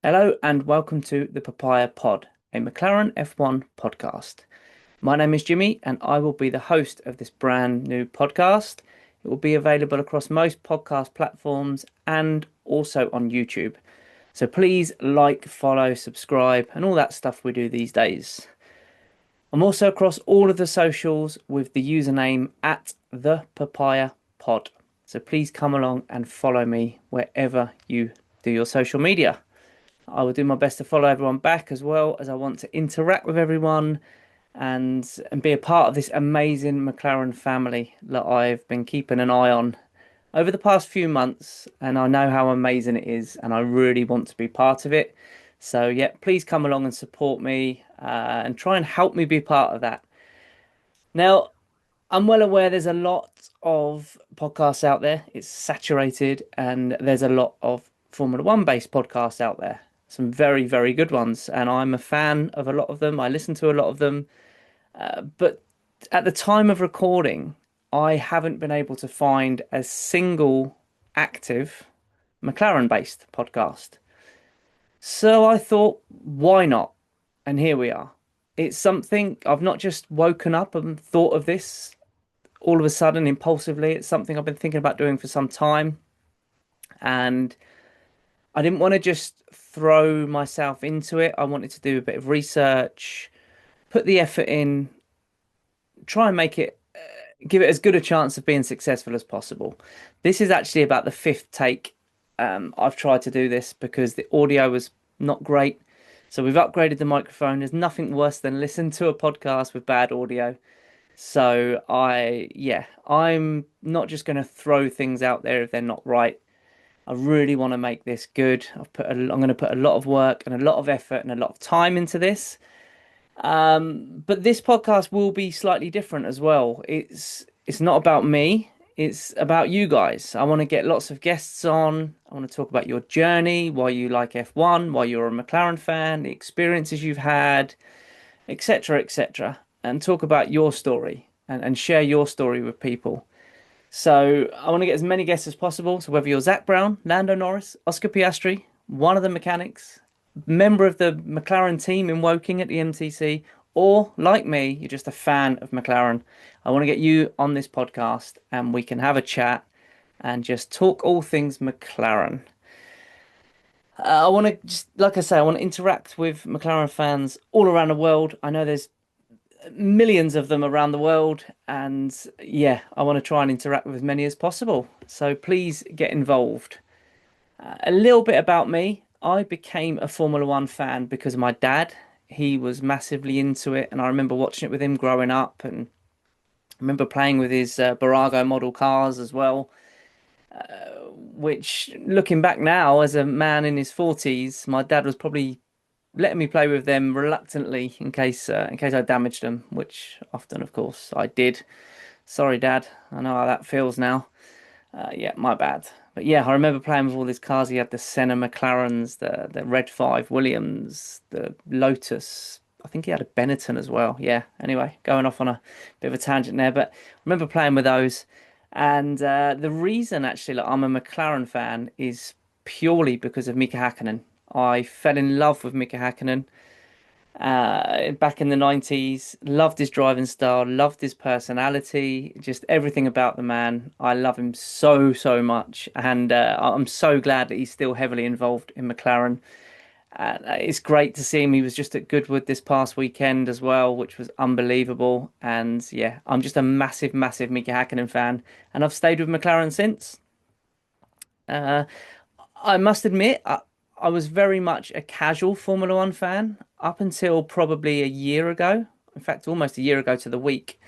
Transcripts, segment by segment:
Hello and welcome to the Papaya Pod, a McLaren F1 podcast. My name is Jimmy and I will be the host of this brand new podcast. It will be available across most podcast platforms and also on YouTube. So please like, follow, subscribe, and all that stuff we do these days. I'm also across all of the socials with the username at the Papaya Pod. So please come along and follow me wherever you do your social media. I will do my best to follow everyone back as well as I want to interact with everyone and be a part of this amazing McLaren family that I've been keeping an eye on over the past few months, and I know how amazing it is, and I really want to be part of it. So yeah, please come along and support me and try and help me be part of that. Now, I'm well aware there's a lot of podcasts out there. It's saturated, and there's a lot of Formula One based podcasts out there. Some very, very good ones, and I'm a fan of a lot of them. I listen to a lot of them, but at the time of recording, I haven't been able to find a single active McLaren based podcast. So I thought, why not? And here we are. It's something I've not just woken up and thought of this all of a sudden impulsively. It's something I've been thinking about doing for some time, and I didn't want to just throw myself into it. I wanted to do a bit of research, put the effort in, try and make it, give it as good a chance of being successful as possible. This is actually about the fifth take. I've tried to do this because the audio was not great. So we've upgraded the microphone. There's nothing worse than listen to a podcast with bad audio. So I'm not just going to throw things out there if they're not right. I really want to make this good. I'm going to put a lot of work and a lot of effort and a lot of time into this. But this podcast will be slightly different as well. It's not about me. It's about you guys. I want to get lots of guests on. I want to talk about your journey, why you like F1, why you're a McLaren fan, the experiences you've had, etc., etc., and talk about your story and share your story with people. So I want to get as many guests as possible. So whether you're Zach Brown, Lando Norris, Oscar Piastri, one of the mechanics, member of the McLaren team in Woking at the MTC, or like me, you're just a fan of McLaren, I want to get you on this podcast and we can have a chat and just talk all things McLaren. I want to just, like I say, I want to interact with McLaren fans all around the world. I know there's millions of them around the world, and yeah, I want to try and interact with as many as possible. So please get involved. A little bit about me. I became a Formula One fan because of my dad. He was massively into it, and I remember watching it with him growing up, and I remember playing with his Barago model cars as well. Which, looking back now, as a man in his 40s, my dad was probably letting me play with them reluctantly in case I damaged them, which often, of course, I did. Sorry, Dad. I know how that feels now. Yeah, my bad. But yeah, I remember playing with all these cars. He had the Senna McLarens, the Red 5 Williams, the Lotus. I think he had a Benetton as well. Yeah, anyway, going off on a bit of a tangent there. But I remember playing with those. And the reason actually that I'm a McLaren fan is purely because of Mika Hakkinen. I fell in love with Mika Hakkinen back in the 90s. Loved his driving style, loved his personality, just everything about the man. I love him so, so much. And I'm so glad that he's still heavily involved in McLaren. It's great to see him. He was just at Goodwood this past weekend as well, which was unbelievable. And yeah, I'm just a massive, massive Mika Hakkinen fan. And I've stayed with McLaren since. Uh, I must admit, I was very much a casual Formula One fan up until probably a year ago. In fact, almost a year ago to the week.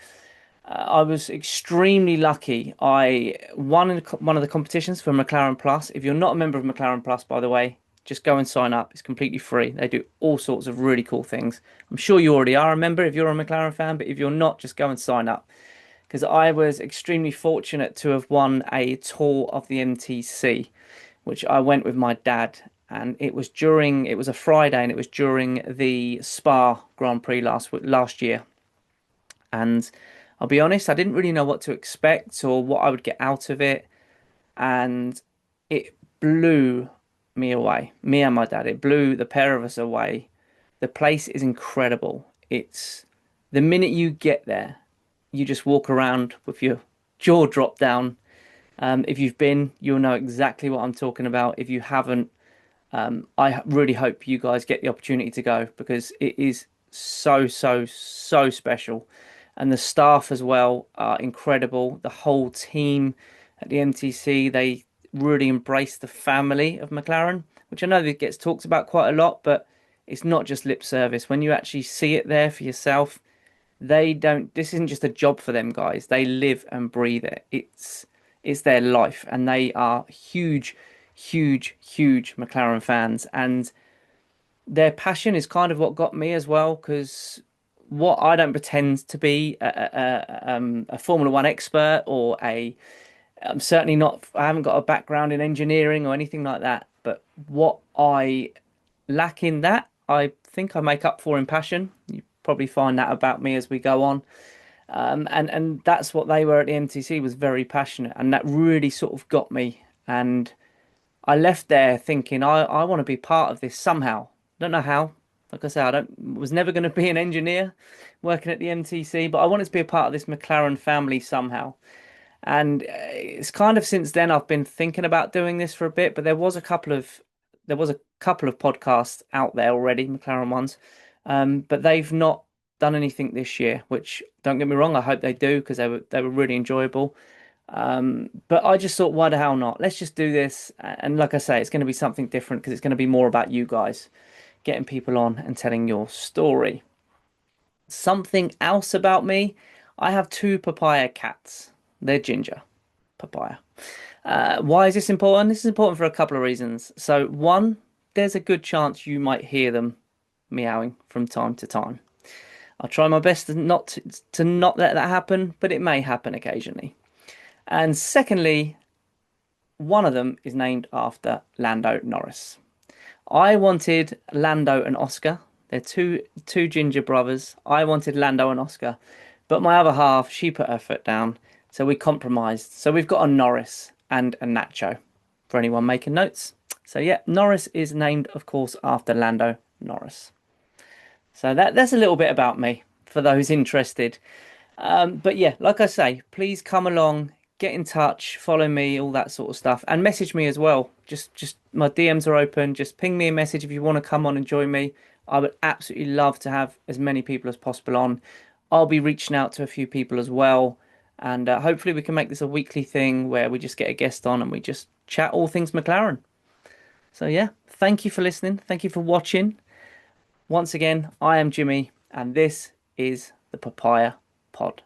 I was extremely lucky. I won in one of the competitions for McLaren Plus. If you're not a member of McLaren Plus, by the way, just go and sign up. It's completely free. They do all sorts of really cool things. I'm sure you already are a member if you're a McLaren fan, but if you're not, just go and sign up. Because I was extremely fortunate to have won a tour of the MTC, which I went with my dad. And it was a Friday and it was during the Spa Grand Prix last year. And I'll be honest, I didn't really know what to expect or what I would get out of it. And it blew. me away, me and my dad. It blew the pair of us away. The place is incredible. It's the minute you get there, you just walk around with your jaw dropped down. If you've been, you'll know exactly what I'm talking about. If you haven't, I really hope you guys get the opportunity to go because it is so, so, so special. And the staff as well are incredible. The whole team at the MTC, they really embrace the family of McLaren, which I know that gets talked about quite a lot, but it's not just lip service. When you actually see it there for yourself, they don't, this isn't just a job for them guys. They live and breathe it. It's their life and they are huge, huge, huge McLaren fans. And their passion is kind of what got me as well, because what I don't pretend to be a Formula One expert or I'm certainly not, I haven't got a background in engineering or anything like that. But what I lack in that, I think I make up for in passion. You probably find that about me as we go on. And that's what they were at the MTC, was very passionate, and that really sort of got me. And I left there thinking I want to be part of this somehow. Don't know how. Like I said, I don't was never going to be an engineer working at the MTC, but I wanted to be a part of this McLaren family somehow. And it's kind of since then I've been thinking about doing this for a bit, but there was a couple of podcasts out there already, McLaren ones, but they've not done anything this year. Which don't get me wrong, I hope they do because they were really enjoyable. But I just thought, why the hell not? Let's just do this. And like I say, it's going to be something different because it's going to be more about you guys getting people on and telling your story. Something else about me, I have two papaya cats. They're ginger, papaya. Why is this important? This is important for a couple of reasons. So, one, there's a good chance you might hear them meowing from time to time. I'll try my best to not let that happen, but it may happen occasionally. And secondly, one of them is named after Lando Norris. I wanted Lando and Oscar. They're two ginger brothers. I wanted Lando and Oscar, but my other half, she put her foot down, so we compromised. So we've got a Norris and a Nacho for anyone making notes. So yeah, Norris is named, of course, after Lando Norris. So that's a little bit about me for those interested. But yeah, like I say, please come along, get in touch, follow me, all that sort of stuff, and message me as well. Just my DMs are open. Just ping me a message if you want to come on and join me. I would absolutely love to have as many people as possible on. I'll be reaching out to a few people as well, and hopefully we can make this a weekly thing where we just get a guest on and we just chat all things McLaren. So yeah, thank you for listening. Thank you for watching. Once again, I am Jimmy, and this is the Papaya Pod.